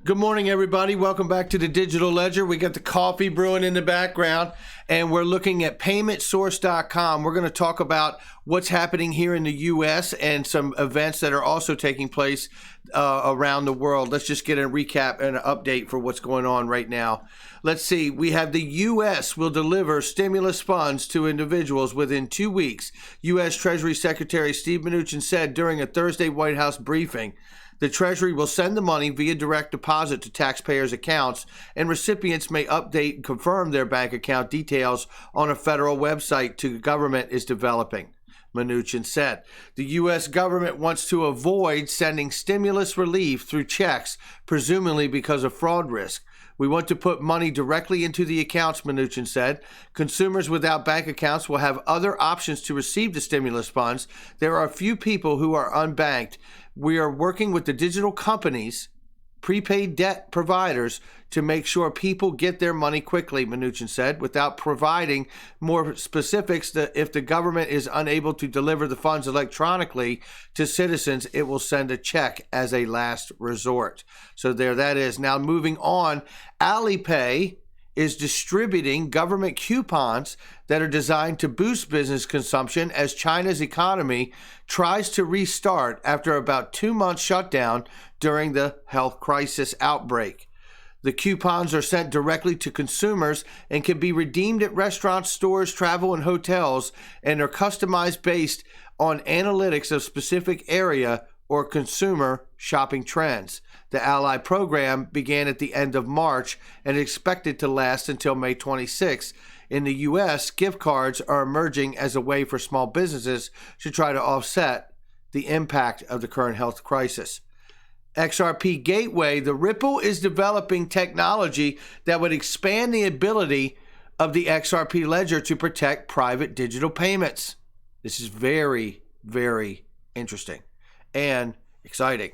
Good morning, everybody. Welcome back to the Digital Ledger. We got the coffee brewing in the background, and we're looking at paymentsource.com. We're going to talk about what's happening here in the U.S. and some events that are also taking place around the world. Let's just get a recap and an update for what's going on right now. Let's see. We have the U.S. will deliver stimulus funds to individuals within 2 weeks. U.S. Treasury Secretary Steve Mnuchin said during a Thursday White House briefing. The Treasury will send the money via direct deposit to taxpayers' accounts, and recipients may update and confirm their bank account details on a federal website the government is developing, Mnuchin said. The U.S. government wants to avoid sending stimulus relief through checks, presumably because of fraud risk. We want to put money directly into the accounts, Mnuchin said. Consumers without bank accounts will have other options to receive the stimulus funds. There are a few people who are unbanked. We are working with the digital companies, prepaid debt providers, to make sure people get their money quickly, Mnuchin said, without providing more specifics. That if the government is unable to deliver the funds electronically to citizens, it will send a check as a last resort. So there that is. Now moving on, Alipay is distributing government coupons that are designed to boost business consumption as China's economy tries to restart after about 2 months shutdown during the health crisis outbreak. The coupons are sent directly to consumers and can be redeemed at restaurants, stores, travel, and hotels, and are customized based on analytics of specific area or consumer shopping trends. The Ally program began at the end of March and is expected to last until May 26. In the U.S., gift cards are emerging as a way for small businesses to try to offset the impact of the current health crisis. XRP Gateway, the Ripple is developing technology that would expand the ability of the XRP ledger to protect private digital payments. This is very, very interesting and exciting.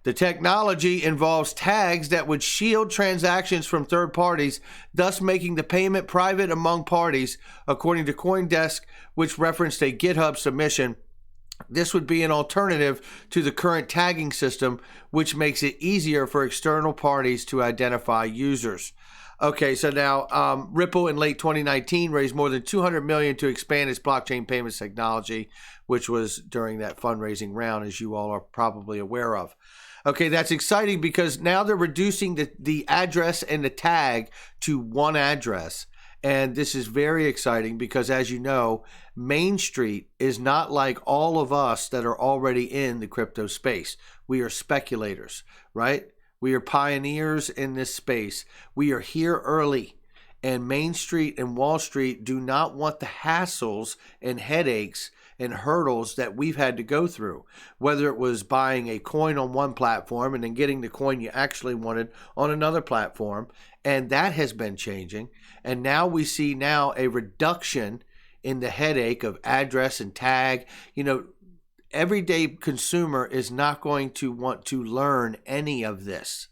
The technology involves tags that would shield transactions from third parties, thus making the payment private among parties, according to CoinDesk, which referenced a GitHub submission. This would be an alternative to the current tagging system, which makes it easier for external parties to identify users. Okay, so now Ripple in late 2019 raised more than $200 million to expand its blockchain payments technology, which was during that fundraising round, as you all are probably aware of. Okay, that's exciting because now they're reducing the address and the tag to one address. And this is very exciting because, as you know, Main Street is not like all of us that are already in the crypto space. We are speculators, right? We are pioneers in this space. We are here early. And Main Street and Wall Street do not want the hassles and headaches and hurdles that we've had to go through, whether it was buying a coin on one platform and then getting the coin you actually wanted on another platform. And that has been changing. And now we see a reduction in the headache of address and tag. You know, everyday consumer is not going to want to learn any of this.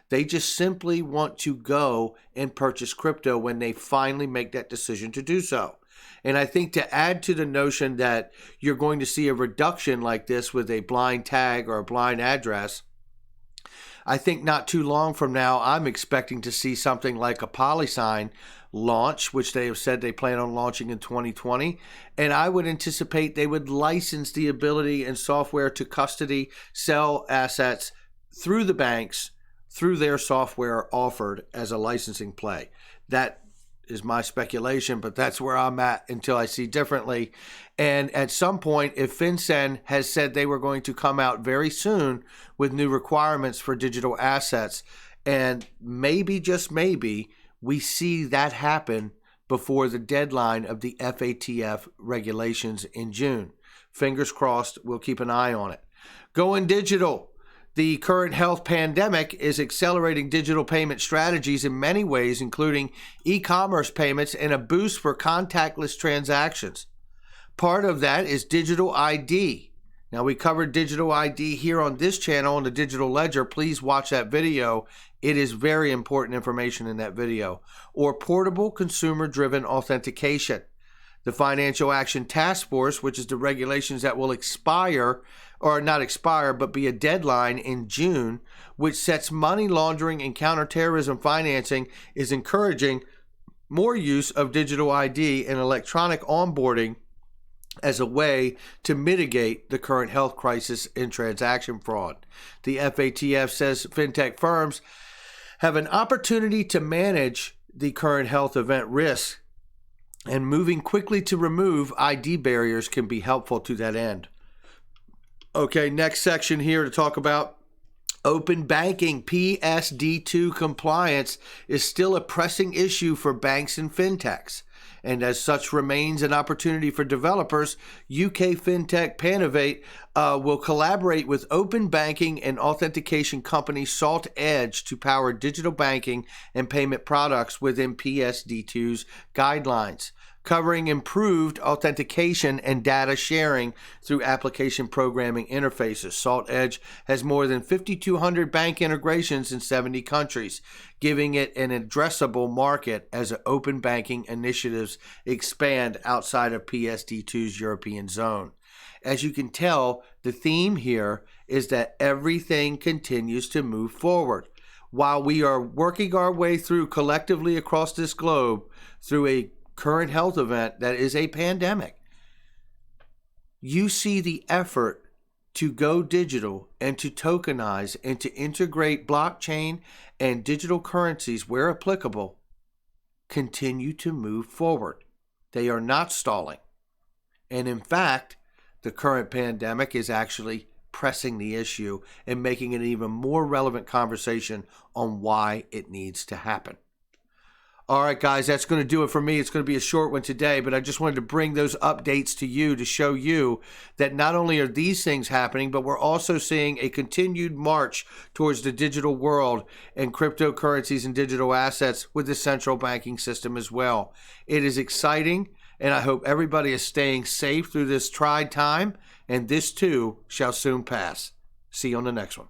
They just simply want to go and purchase crypto when they finally make that decision to do so. And I think to add to the notion that you're going to see a reduction like this with a blind tag or a blind address, I think not too long from now, I'm expecting to see something like a PolySign launch, which they have said they plan on launching in 2020. And I would anticipate they would license the ability and software to custody, sell assets through the banks, through their software offered as a licensing play. That is my speculation, but that's where I'm at until I see differently. And at some point, if FinCEN has said they were going to come out very soon with new requirements for digital assets, and maybe, just maybe, we see that happen before the deadline of the FATF regulations in June. Fingers crossed, we'll keep an eye on it. Going digital. The current health pandemic is accelerating digital payment strategies in many ways, including e-commerce payments and a boost for contactless transactions. Part of that is digital ID. Now, we covered digital ID here on this channel on the Digital Ledger. Please watch that video. It is very important information in that video. Or portable consumer-driven authentication. The Financial Action Task Force, which is the regulations that will expire, or not expire, but be a deadline in June, which sets money laundering and counterterrorism financing, is encouraging more use of digital ID and electronic onboarding as a way to mitigate the current health crisis in transaction fraud. The FATF says fintech firms have an opportunity to manage the current health event risk, and moving quickly to remove ID barriers can be helpful to that end. Okay, next section here to talk about open banking. PSD2 compliance is still a pressing issue for banks and fintechs, and as such remains an opportunity for developers. UK fintech Panovate will collaborate with open banking and authentication company Salt Edge to power digital banking and payment products within PSD2's guidelines, covering improved authentication and data sharing through application programming interfaces. Salt Edge has more than 5,200 bank integrations in 70 countries, giving it an addressable market as open banking initiatives expand outside of PSD2's European zone. As you can tell, the theme here is that everything continues to move forward. While we are working our way through collectively across this globe through a current health event that is a pandemic, you see the effort to go digital and to tokenize and to integrate blockchain and digital currencies where applicable continue to move forward. They are not stalling. And in fact, the current pandemic is actually pressing the issue and making it an even more relevant conversation on why it needs to happen. All right, guys, that's going to do it for me. It's going to be a short one today, but I just wanted to bring those updates to you to show you that not only are these things happening, but we're also seeing a continued march towards the digital world and cryptocurrencies and digital assets with the central banking system as well. It is exciting, and I hope everybody is staying safe through this tried time, and this too shall soon pass. See you on the next one.